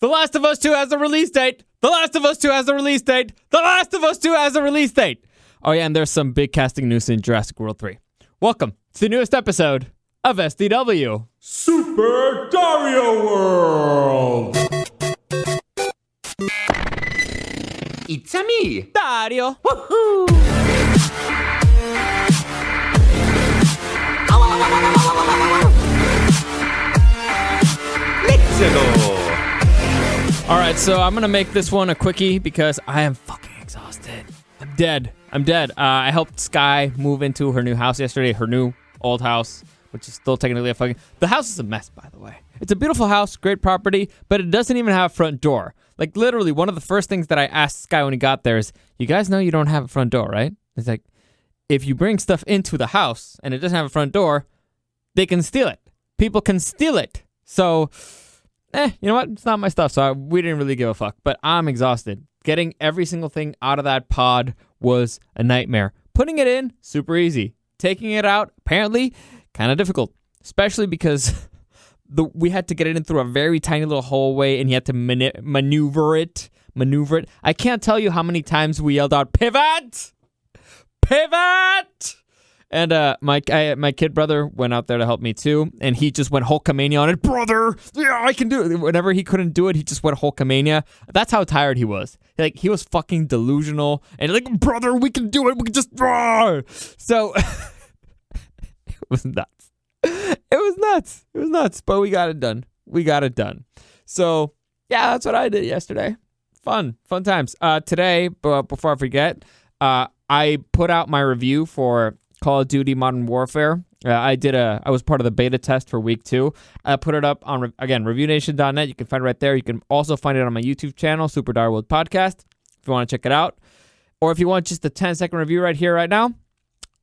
The Last of Us 2 has a release date. The Last of Us 2 has a release date. The Last of Us 2 has a release date. Oh yeah, and there's some big casting news in Jurassic World 3. Welcome to the newest episode of SDW. Super Dario World! It's a me, Dario. Woohoo! Let's go! Alright, so I'm gonna make this one a quickie because I am fucking exhausted. I'm dead. I helped Sky move into her new house yesterday, her new old house, which is still technically a fucking... The house is a mess, by the way. It's a beautiful house, great property, but it doesn't even have a front door. Like, literally, one of the first things that I asked Sky when he got there is, you guys know you don't have a front door, right? It's like, if you bring stuff into the house and it doesn't have a front door, they can steal it. People can steal it. So, you know what? It's not my stuff, so we didn't really give a fuck. But I'm exhausted. Getting every single thing out of that pod was a nightmare. Putting it in, super easy. Taking it out, apparently, kind of difficult. Especially because we had to get it in through a very tiny little hallway, and you had to maneuver it. I can't tell you how many times we yelled out, "Pivot! Pivot!" And my kid brother went out there to help me too, and he just went Hulkamania on it. Brother, yeah, I can do it. Whenever he couldn't do it, he just went Hulkamania. That's how tired he was. Like, he was fucking delusional, and like, brother, we can do it. We can just So it was nuts. It was nuts. But we got it done. So yeah, that's what I did yesterday. Fun times. Today, but before I forget, I put out my review for Call of Duty Modern Warfare. I was part of the beta test for week 2. I put it up on, again, reviewnation.net. You can find it right there. You can also find it on my YouTube channel, Super Dario World Podcast, if you want to check it out. Or if you want just a 10-second review right here, right now.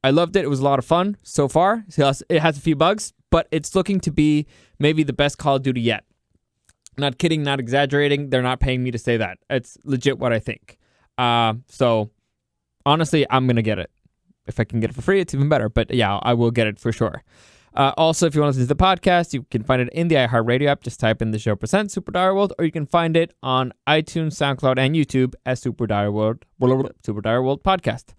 I loved it. It was a lot of fun so far. It has a few bugs, but it's looking to be maybe the best Call of Duty yet. Not kidding, not exaggerating. They're not paying me to say that. It's legit what I think. So, honestly, I'm going to get it. If I can get it for free, it's even better. But yeah, I will get it for sure. Also, if you want to listen to the podcast, you can find it in the iHeartRadio app. Just type in the show % Super Dario World, or you can find it on iTunes, SoundCloud, and YouTube as Super Dario World Podcast.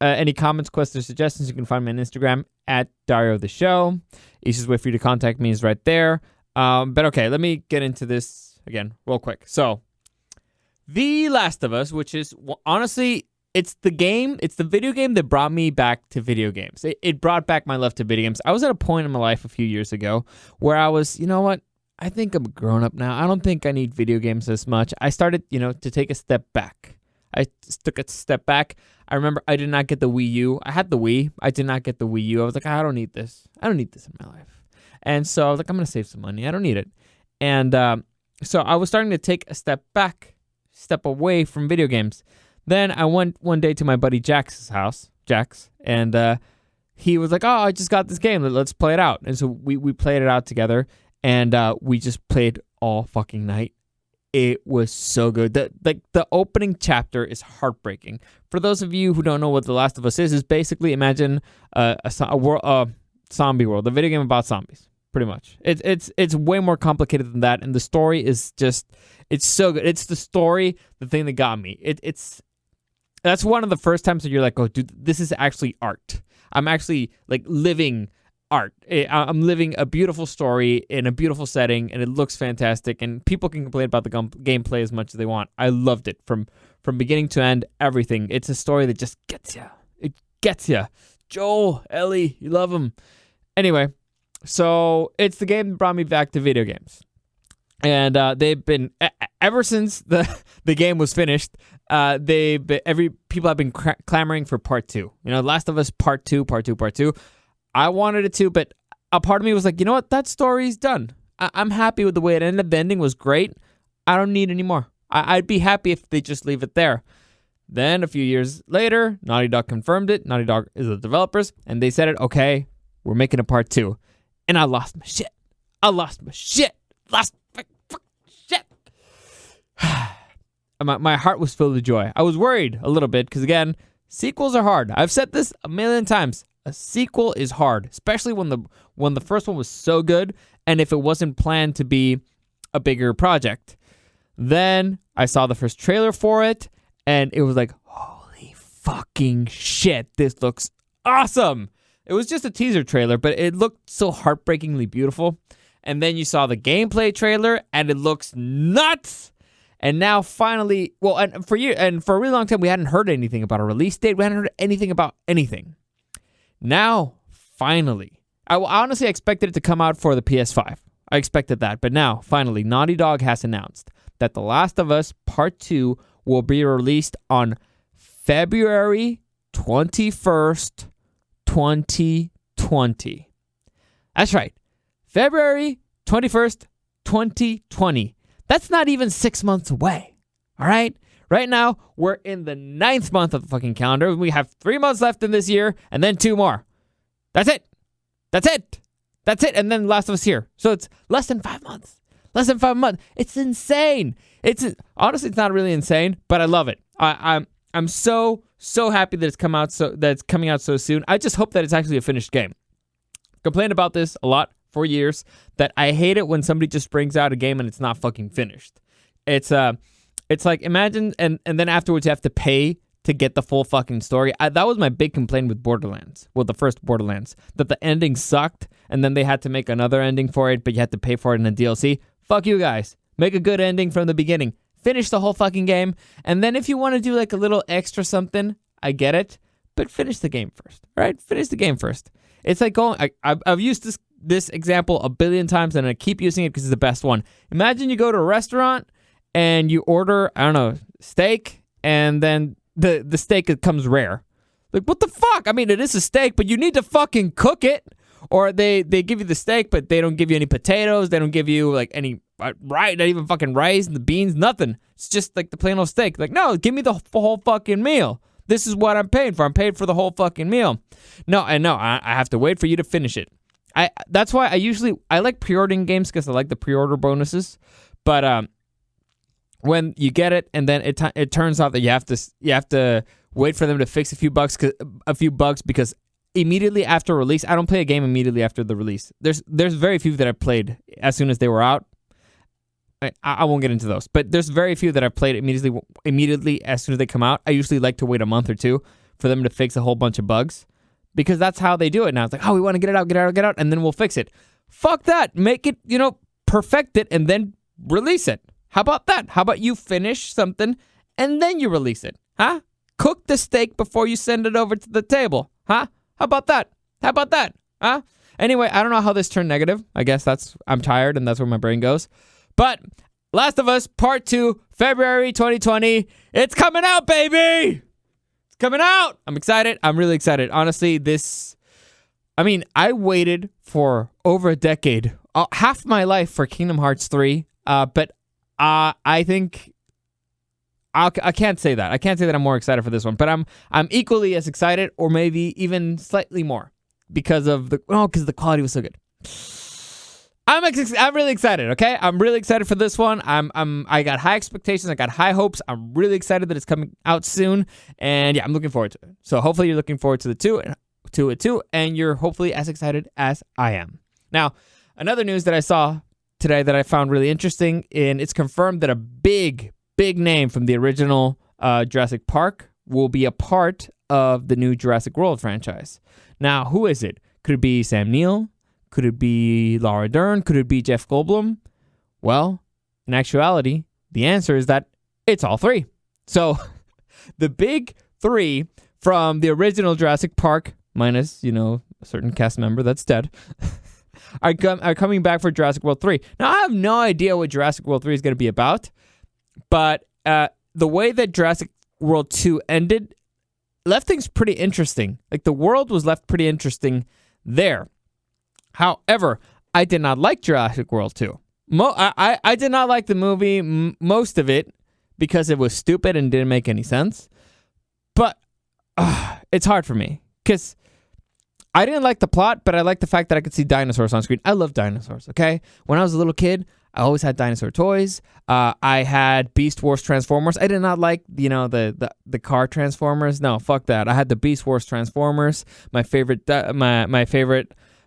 Any comments, questions, or suggestions, you can find me on Instagram at Dario the Show. Easiest way for you to contact me is right there. But okay, let me get into this again real quick. So, The Last of Us, which is honestly... It's the video game that brought me back to video games. It brought back my love to video games. I was at a point in my life a few years ago where I was, you know what? I think I'm a grown up now. I don't think I need video games as much. I started, to take a step back. I took a step back. I remember I did not get the Wii U. I had the Wii. I did not get the Wii U. I was like, I don't need this. I don't need this in my life. And so I was like, I'm going to save some money. I don't need it. And so I was starting to take a step away from video games. Then I went one day to my buddy Jax's house, and he was like, "Oh, I just got this game. Let's play it out." And so we played it out together, and we just played all fucking night. It was so good. The opening chapter is heartbreaking. For those of you who don't know what The Last of Us is basically imagine a zombie world, a video game about zombies. Pretty much. It's way more complicated than that, and the story is just, it's so good. It's the story, the thing that got me. That's one of the first times that you're like, oh, dude, this is actually art. I'm actually like living art. I'm living a beautiful story in a beautiful setting, and it looks fantastic. And people can complain about the gameplay as much as they want. I loved it from beginning to end. Everything. It's a story that just gets you. It gets you. Joel, Ellie, you love them. Anyway, so it's the game that brought me back to video games. And they've been ever since the game was finished. People have been clamoring for part 2. Last of Us part 2. I wanted it to, but a part of me was like, you know what? That story's done. I'm happy with the way it ended. The ending was great. I don't need any more. I'd be happy if they just leave it there. Then a few years later, Naughty Dog confirmed it. Naughty Dog is the developers, and they said it. Okay, we're making a part 2, and I lost my shit. My heart was filled with joy. I was worried a little bit because, again, sequels are hard. I've said this a million times. A sequel is hard, especially when the first one was so good, and if it wasn't planned to be a bigger project. Then I saw the first trailer for it, and it was like, holy fucking shit, this looks awesome. It was just a teaser trailer, but it looked so heartbreakingly beautiful. And then you saw the gameplay trailer, and it looks nuts. And now finally, well, and for a really long time, we hadn't heard anything about a release date. We hadn't heard anything about anything. Now, finally, I honestly expected it to come out for the PS5. I expected that. But now, finally, Naughty Dog has announced that The Last of Us Part 2 will be released on February 21st, 2020. That's right. February 21st, 2020. That's not even 6 months away. All right? Right now, we're in the 9th month of the fucking calendar. We have 3 months left in this year and then 2 more. That's it. That's it. That's it. And then Last of Us here. So it's less than 5 months. Less than 5 months. It's insane. Honestly, it's not really insane, but I love it. I'm so happy that it's coming out so soon. I just hope that it's actually a finished game. Complained about this a lot for years, that I hate it when somebody just brings out a game and it's not fucking finished. It's like, imagine, and then afterwards you have to pay to get the full fucking story. That was my big complaint with Borderlands. Well, the first Borderlands, that the ending sucked, and then they had to make another ending for it, but you had to pay for it in a DLC. Fuck you guys. Make a good ending from the beginning. Finish the whole fucking game, and then if you want to do like a little extra something, I get it, but finish the game first, right? Finish the game first. It's like going, I've used this example a billion times, and I keep using it because it's the best one. Imagine you go to a restaurant, and you order, I don't know, steak, and then the steak comes rare. Like, what the fuck? I mean, it is a steak, but you need to fucking cook it. Or they give you the steak, but they don't give you any potatoes. They don't give you, like, any, not even fucking rice, the beans, nothing. It's just, like, the plain old steak. Like, no, give me the whole fucking meal. This is what I'm paying for. I'm paid for the whole fucking meal. No, I have to wait for you to finish it. That's why I like pre-ordering games, because I like the pre-order bonuses. But, when you get it, and then it turns out that you have to wait for them to fix a few bugs because immediately after release, I don't play a game immediately after the release. There's very few that I played as soon as they were out. I won't get into those, but there's very few that I've played immediately as soon as they come out. I usually like to wait a month or two for them to fix a whole bunch of bugs, because that's how they do it now. It's like, oh, we want to get it out, and then we'll fix it. Fuck that. Make it, perfect it, and then release it. How about that? How about you finish something and then you release it? Huh? Cook the steak before you send it over to the table. Huh? How about that? Huh? Anyway, I don't know how this turned negative. I guess I'm tired and that's where my brain goes. But Last of Us Part 2, February 2020. It's coming out, baby! It's coming out! I'm excited. I'm really excited. Honestly, I waited for over a decade, half my life, for Kingdom Hearts 3, but I think I can't say that. I can't say that I'm more excited for this one, but I'm equally as excited, or maybe even slightly more, because the quality was so good. I'm really excited. Okay, I'm really excited for this one. I got high expectations. I got high hopes. I'm really excited that it's coming out soon, and yeah, I'm looking forward to it. So hopefully you're looking forward to it too, and you're hopefully as excited as I am. Now, another news that I saw today that I found really interesting, and it's confirmed that a big name from the original Jurassic Park will be a part of the new Jurassic World franchise. Now, who is it? Could it be Sam Neill? Could it be Laura Dern? Could it be Jeff Goldblum? Well, in actuality, the answer is that it's all three. So, the big three from the original Jurassic Park, minus, a certain cast member that's dead, are coming back for Jurassic World 3. Now, I have no idea what Jurassic World 3 is going to be about, but the way that Jurassic World 2 ended left things pretty interesting. Like, the world was left pretty interesting there. However, I did not like Jurassic World 2. I did not like the movie, most of it, because it was stupid and didn't make any sense. But it's hard for me, because I didn't like the plot, but I like the fact that I could see dinosaurs on screen. I love dinosaurs, okay? When I was a little kid, I always had dinosaur toys. I had Beast Wars Transformers. I did not like, the car Transformers. No, fuck that. I had the Beast Wars Transformers. My favorite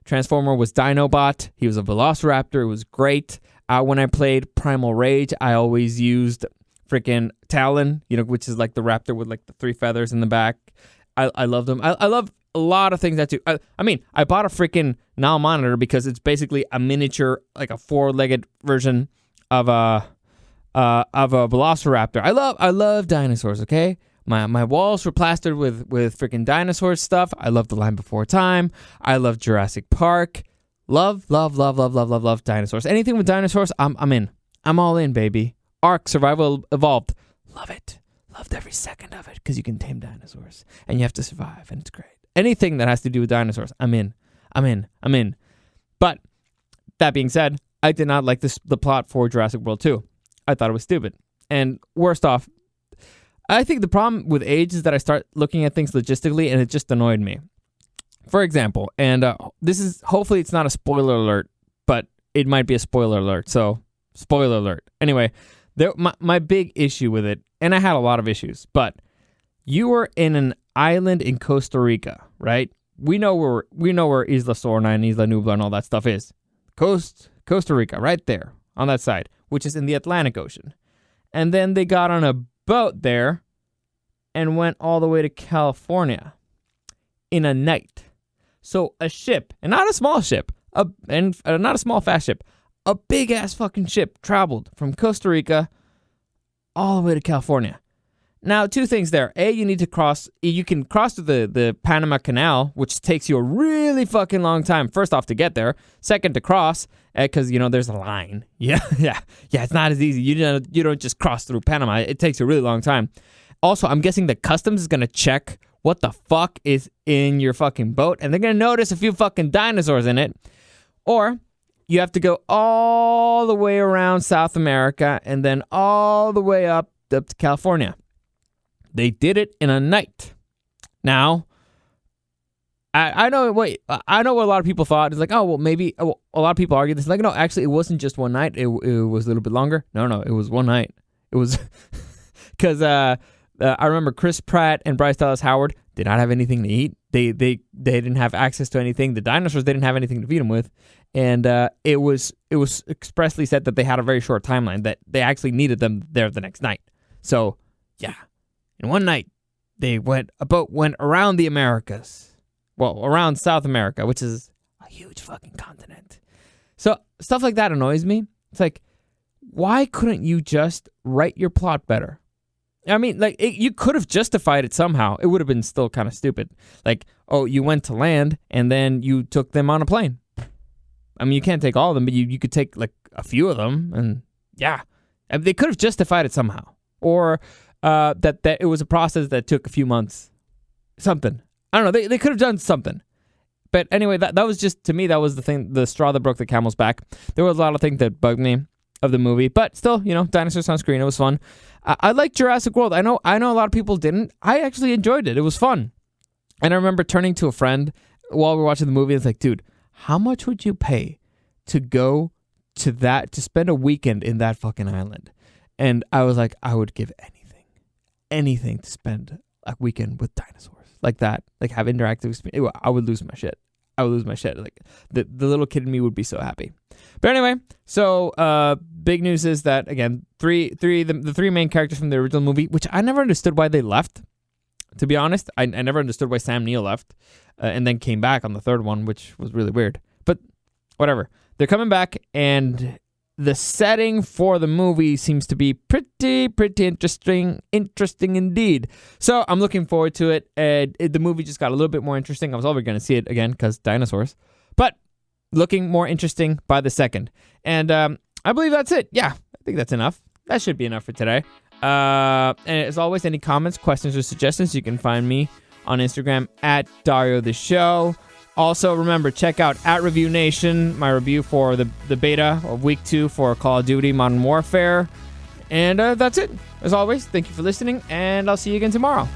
Transformer was Dinobot. He was a Velociraptor. It was great. When I played Primal Rage, I always used freaking Talon, which is like the raptor with like the 3 feathers in the back. I love them. I love a lot of things that do. I bought a freaking Now monitor because it's basically a miniature, like a 4-legged version of a Velociraptor. I love dinosaurs. Okay, my walls were plastered with freaking dinosaur stuff. I love The Land Before Time. I love Jurassic Park. Love dinosaurs. Anything with dinosaurs, I'm in. I'm all in, baby. Ark, Survival Evolved. Love it. Loved every second of it because you can tame dinosaurs and you have to survive and it's great. Anything that has to do with dinosaurs, I'm in. But that being said, I did not like the plot for Jurassic World 2. I thought it was stupid. And worst off, I think the problem with age is that I start looking at things logistically and it just annoyed me. For example, and this is, hopefully it's not a spoiler alert, but it might be a spoiler alert. So, spoiler alert. Anyway, my big issue with it, and I had a lot of issues, but you were in an island in Costa Rica, right? We know where Isla Sorna and Isla Nubla and all that stuff is. Costa Rica, right there on that side, which is in the Atlantic Ocean. And then they got on a boat there and went all the way to California in a night. So a ship, and not a small ship, not a small fast ship, a big ass fucking ship traveled from Costa Rica all the way to California. Now, 2 things there. A, you need to cross. You can cross to the Panama Canal, which takes you a really fucking long time. First off, to get there. Second, to cross, because there's a line. Yeah. It's not as easy. You don't just cross through Panama. It takes you a really long time. Also, I'm guessing the customs is gonna check what the fuck is in your fucking boat, and they're gonna notice a few fucking dinosaurs in it. Or you have to go all the way around South America and then all the way up to California. They did it in a night. Now, I know what a lot of people thought. It's like, oh, well, maybe a lot of people argue this. Like, no, actually, it wasn't just one night. It was a little bit longer. No, it was one night. It was because I remember Chris Pratt and Bryce Dallas Howard did not have anything to eat. They didn't have access to anything. The dinosaurs didn't have anything to feed them with, and it was expressly said that they had a very short timeline, that they actually needed them there the next night. So yeah, in one night a boat went around the Americas, well, around South America, which is a huge fucking continent. So stuff like that annoys me. It's like, why couldn't you just write your plot better? I mean, like, you could have justified it somehow. It would have been still kind of stupid. Like, oh, you went to land, and then you took them on a plane. I mean, you can't take all of them, but you could take, like, a few of them, and yeah. They could have justified it somehow. Or that it was a process that took a few months. Something. I don't know. They could have done something. But anyway, that was just, to me, that was the straw that broke the camel's back. There was a lot of things that bugged me of the movie, but still, dinosaurs on screen, it was fun. I like Jurassic World. I know a lot of people didn't. I actually enjoyed it. It was fun. And I remember turning to a friend while we were watching the movie. It's like, dude, how much would you pay to go to spend a weekend in that fucking island? And I was like, I would give anything to spend a weekend with dinosaurs like that, like have interactive experience. I would lose my shit. Like the little kid in me would be so happy. But anyway, so big news is that, again, the 3 main characters from the original movie, which I never understood why they left. To be honest, I never understood why Sam Neill left and then came back on the 3rd one, which was really weird. But whatever. They're coming back, and the setting for the movie seems to be pretty interesting indeed. So I'm looking forward to it. The movie just got a little bit more interesting. I was already going to see it again because dinosaurs. But looking more interesting by the second. And I believe that's it. Yeah, I think that's enough. That should be enough for today. And as always, any comments, questions, or suggestions, you can find me on Instagram at Dario the Show. Also, remember, check out @ReviewNation, my review for the beta of Week 2 for Call of Duty Modern Warfare. And that's it. As always, thank you for listening, and I'll see you again tomorrow.